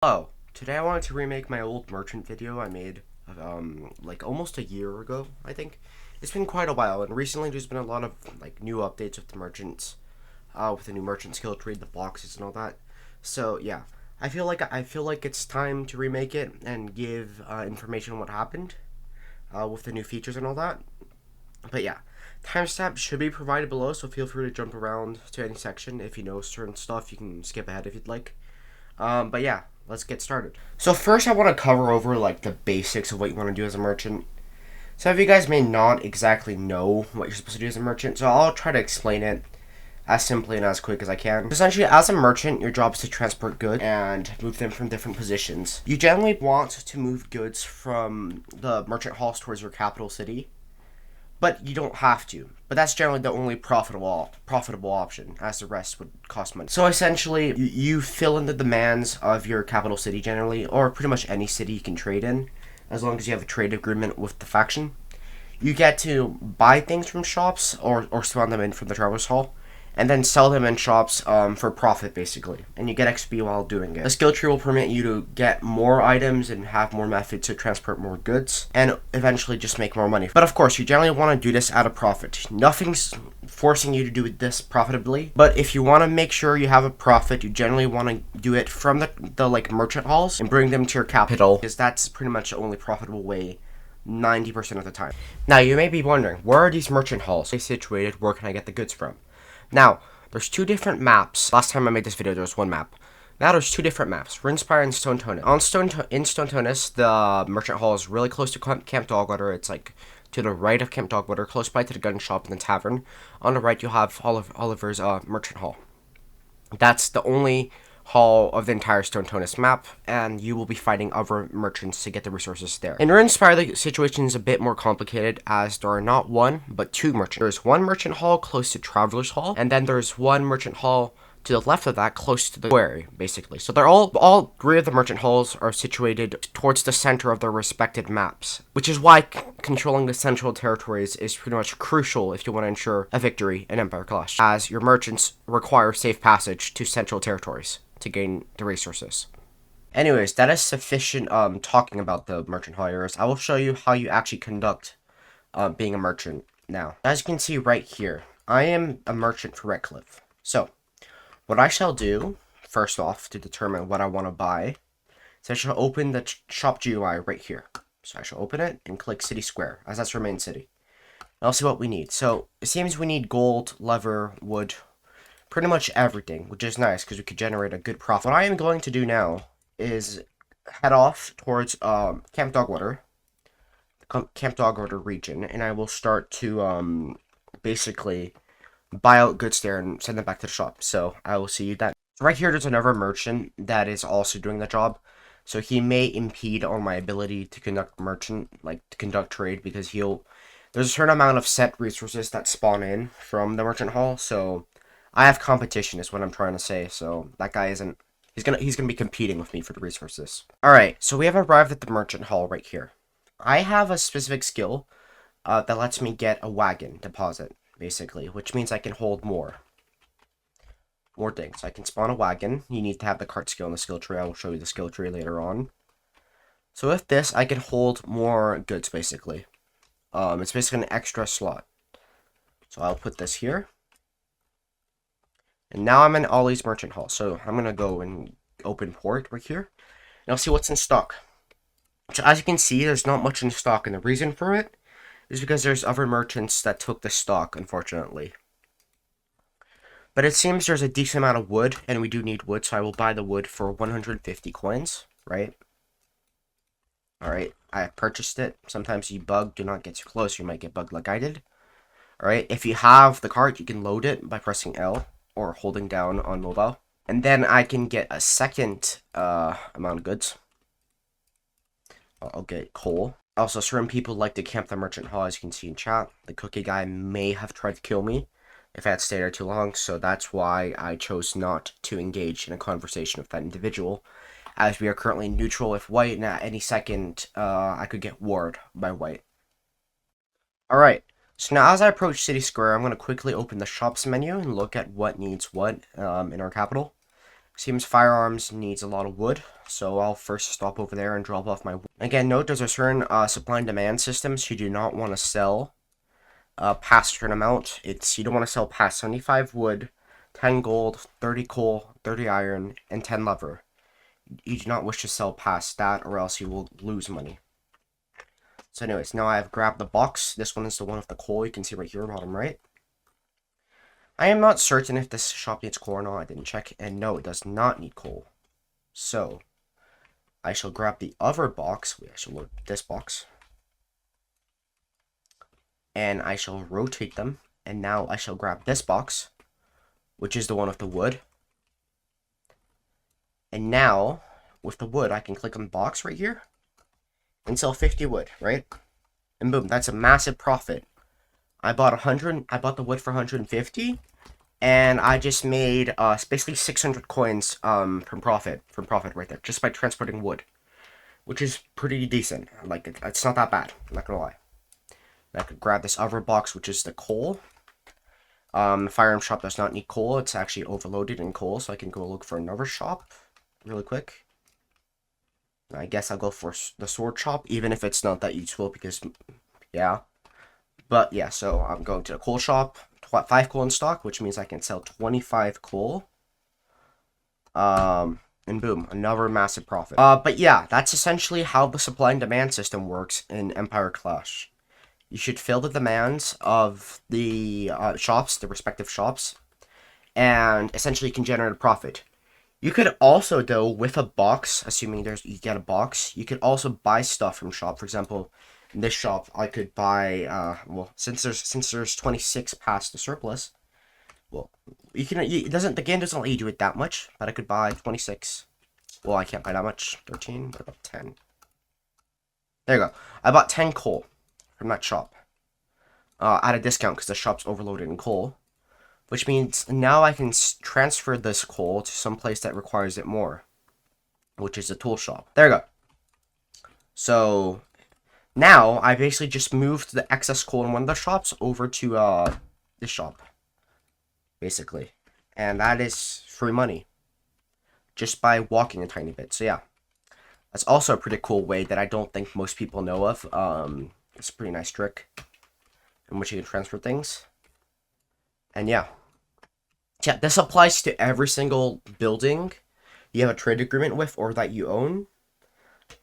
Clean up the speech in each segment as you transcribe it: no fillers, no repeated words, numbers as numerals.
Oh, today I wanted to remake my old merchant video I made like almost a year ago, I think. It's been quite a while, and recently there's been a lot of like new updates with the merchants, with the new merchant skill tree, the boxes and all that. So yeah, I feel like it's time to remake it and give information on what happened, with the new features and all that. But yeah, timestamp should be provided below, so feel free to jump around to any section. If you know certain stuff, you can skip ahead if you'd like. But yeah, let's get started. So first, I want to cover over like the basics of what you want to do as a merchant. Some of you guys may not exactly know what you're supposed to do as a merchant, so I'll try to explain it as simply and as quick as I can. Essentially, as a merchant, your job is to transport goods and move them from different positions. You generally want to move goods from the merchant halls towards your capital city, but you don't have to. But that's generally the only profitable option, as the rest would cost money. So essentially, you fill in the demands of your capital city generally, or pretty much any city you can trade in, as long as you have a trade agreement with the faction. You get to buy things from shops or spawn them in from the Travelers Hall, and then sell them in shops for profit, basically. And you get XP while doing it. The skill tree will permit you to get more items and have more methods to transport more goods, and eventually just make more money. But of course, you generally want to do this at a profit. Nothing's forcing you to do this profitably, but if you want to make sure you have a profit, you generally want to do it from the like merchant halls and bring them to your capital, because that's pretty much the only profitable way 90% of the time. Now, you may be wondering, where are these merchant halls situated? Where can I get the goods from? Now, there's two different maps. Last time I made this video, there was one map. Now there's two different maps, Rinspire and Stone Tonus. In Stone Tonus, the merchant hall is really close to Camp Dogwater. It's like to the right of Camp Dogwater, close by to the gun shop and the tavern. On the right, you'll have Oliver's merchant hall. That's the only hall of the entire Stone Tonus map, and you will be fighting other merchants to get the resources there. In Ruinspire, the situation is a bit more complicated, as there are not one, but two merchants. There's one merchant hall close to Traveler's Hall, and then there's one merchant hall to the left of that, close to the quarry, basically. So they're all three of the merchant halls are situated towards the center of their respective maps, which is why controlling the central territories is pretty much crucial if you want to ensure a victory in Empire Clash, as your merchants require safe passage to central territories to gain the resources. Anyways, that is sufficient talking about the merchant hall areas. I will show you how you actually conduct being a merchant now. As you can see right here, I am a merchant for Redcliffe. So, what I shall do, first off, to determine what I want to buy, is I shall open the shop GUI right here. So I shall open it and click City Square, as that's our main city. And I'll see what we need. So, it seems we need gold, leather, wood, pretty much everything, which is nice because we could generate a good profit. What I am going to do now is head off towards Camp Dogwater, Camp Dogwater region, and I will start to basically buy out goods there and send them back to the shop. So I will see you then. Right here, there's another merchant that is also doing the job. So he may impede on my ability to conduct trade, because there's a certain amount of set resources that spawn in from the merchant hall. So I have competition is what I'm trying to say. So that guy isn't, he's gonna be competing with me for the resources. All right, so we have arrived at the merchant hall right here. I have a specific skill that lets me get a wagon deposit, basically, which means I can hold more things. I can spawn a wagon. You need to have the cart skill in the skill tree. I will show you the skill tree later on. So with this, I can hold more goods, basically. It's basically an extra slot. So I'll put this here. And now I'm in Ollie's merchant hall. So I'm going to go and open port right here. And I'll see what's in stock. So as you can see, there's not much in stock. And the reason for it is because there's other merchants that took the stock, unfortunately. But it seems there's a decent amount of wood, and we do need wood, so I will buy the wood for 150 coins, right? Alright, I purchased it. Sometimes you bug, do not get too close, you might get bugged like I did. Alright, if you have the cart, you can load it by pressing L or holding down on mobile. And then I can get a second amount of goods. I'll get coal. Also, certain people like to camp the merchant hall, as you can see in chat. The cookie guy may have tried to kill me if I had stayed there too long, so that's why I chose not to engage in a conversation with that individual, as we are currently neutral with white, and at any second, I could get warred by white. Alright, so now as I approach City Square, I'm going to quickly open the shops menu and look at what needs what in our capital. Seems firearms needs a lot of wood, so I'll first stop over there and drop off my wood. Again, note there's a certain supply and demand system, so you do not want to sell past a certain amount. You don't want to sell past 75 wood, 10 gold, 30 coal, 30 iron, and 10 leather. You do not wish to sell past that, or else you will lose money. So anyways, now I have grabbed the box. This one is the one with the coal. You can see right here, bottom right. I am not certain if this shop needs coal or not. I didn't check. And no, it does not need coal. So, I shall grab the other box. I shall load this box. And I shall rotate them. And now I shall grab this box, which is the one with the wood. And now, with the wood, I can click on the box right here and sell 50 wood, right? And boom, that's a massive profit. I bought the wood for 150, and I just made basically 600 coins from profit right there, just by transporting wood, which is pretty decent. Like, it's not that bad, I'm not gonna lie. I could grab this other box, which is the coal. The firearm shop does not need coal. It's actually overloaded in coal, so I can go look for another shop really quick. I guess I'll go for the sword shop, even if it's not that useful, because, yeah. But, yeah, so I'm going to the coal shop. 5 coal in stock, which means I can sell 25 coal. And boom, another massive profit. But yeah, that's essentially how the supply and demand system works in Empire Clash. You should fill the demands of the shops, the respective shops, and essentially you can generate a profit. You could also, though, with a box, assuming you get a box, you could also buy stuff from shop. For example, in this shop, I could buy, well, since there's 26 past the surplus, well, the game doesn't let you do it that much, but I could buy 26. Well, I can't buy that much. 13, what about 10? There you go. I bought 10 coal from that shop at a discount because the shop's overloaded in coal. Which means now I can transfer this coal to some place that requires it more, which is a tool shop. There you go. So now I basically just moved the excess coal in one of the shops over to this shop, basically, and that is free money just by walking a tiny bit. So yeah, that's also a pretty cool way that I don't think most people know of. It's a pretty nice trick in which you can transfer things. And yeah, this applies to every single building you have a trade agreement with or that you own.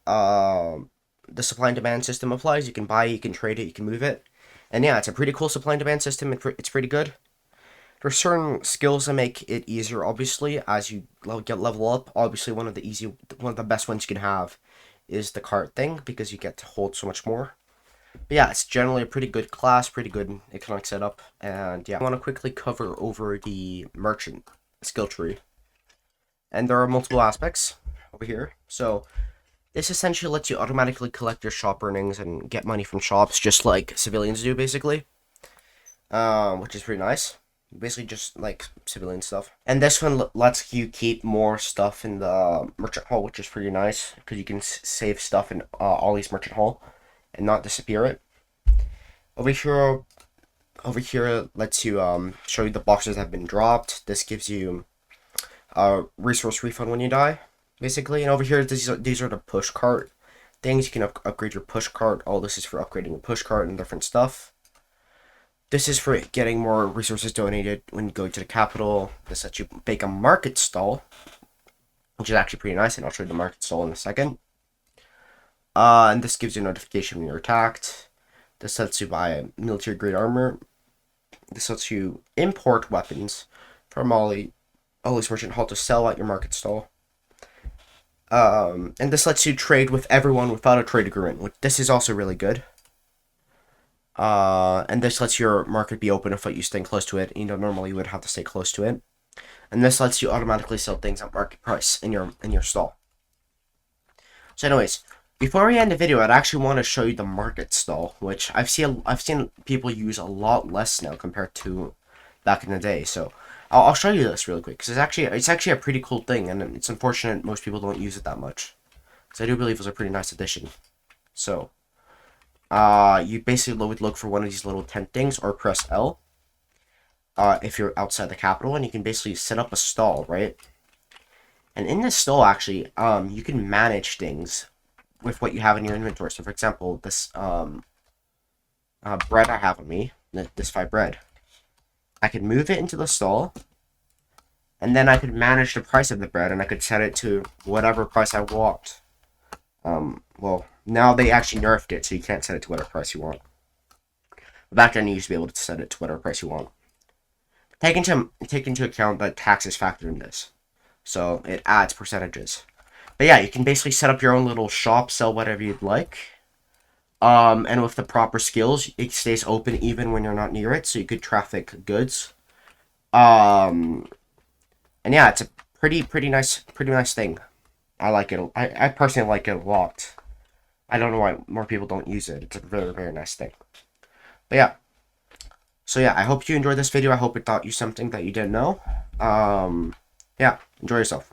The supply and demand system applies. You can buy it, you can trade it, you can move it. And yeah, it's a pretty cool supply and demand system. It's pretty good. There's certain skills that make it easier, obviously, as you level up. Obviously, one of the best ones you can have is the cart thing, because you get to hold so much more. But yeah, it's generally a pretty good class, pretty good economic setup, and yeah, I want to quickly cover over the merchant skill tree. And there are multiple aspects over here. So this essentially lets you automatically collect your shop earnings and get money from shops, just like civilians do, basically. Which is pretty nice. Basically just like civilian stuff. And this one lets you keep more stuff in the merchant hall, which is pretty nice, because you can save stuff in Ollie's merchant hall and not disappear it. Over here lets you show you the boxes that have been dropped. This gives you a resource refund when you die, basically. And over here, these are the push cart things. You can upgrade your push cart. All this is for upgrading your push cart and different stuff. This is for getting more resources donated when you go to the capital. This lets you make a market stall, which is actually pretty nice, and I'll show you the market stall in a second. And this gives you a notification when you're attacked. This lets you buy military grade armor. This lets you import weapons from Ollie's merchant hall to sell at your market stall. And this lets you trade with everyone without a trade agreement. This is also really good. And this lets your market be open if you stay close to it. Normally you would have to stay close to it. And this lets you automatically sell things at market price in your stall. So anyways, before we end the video, I'd actually want to show you the market stall, which I've seen people use a lot less now compared to back in the day. So I'll show you this really quick, because it's actually a pretty cool thing, and it's unfortunate most people don't use it that much. Because I do believe it was a pretty nice addition. So you basically would look for one of these little tent things, or press L if you're outside the capital, and you can basically set up a stall, right? And in this stall, actually, you can manage things with what you have in your inventory. So, for example, this bread I have on me, this 5 bread, I could move it into the stall, and then I could manage the price of the bread, and I could set it to whatever price I want. Well, now they actually nerfed it, so you can't set it to whatever price you want. But back then, you used to be able to set it to whatever price you want. Take into account that taxes factor in this, so it adds percentages. But yeah, you can basically set up your own little shop, sell whatever you'd like. And with the proper skills, it stays open even when you're not near it, so you could traffic goods. And yeah, it's a pretty nice thing. I like it. I personally like it a lot. I don't know why more people don't use it. It's a very nice thing. But yeah. So yeah, I hope you enjoyed this video. I hope it taught you something that you didn't know. Yeah, enjoy yourself.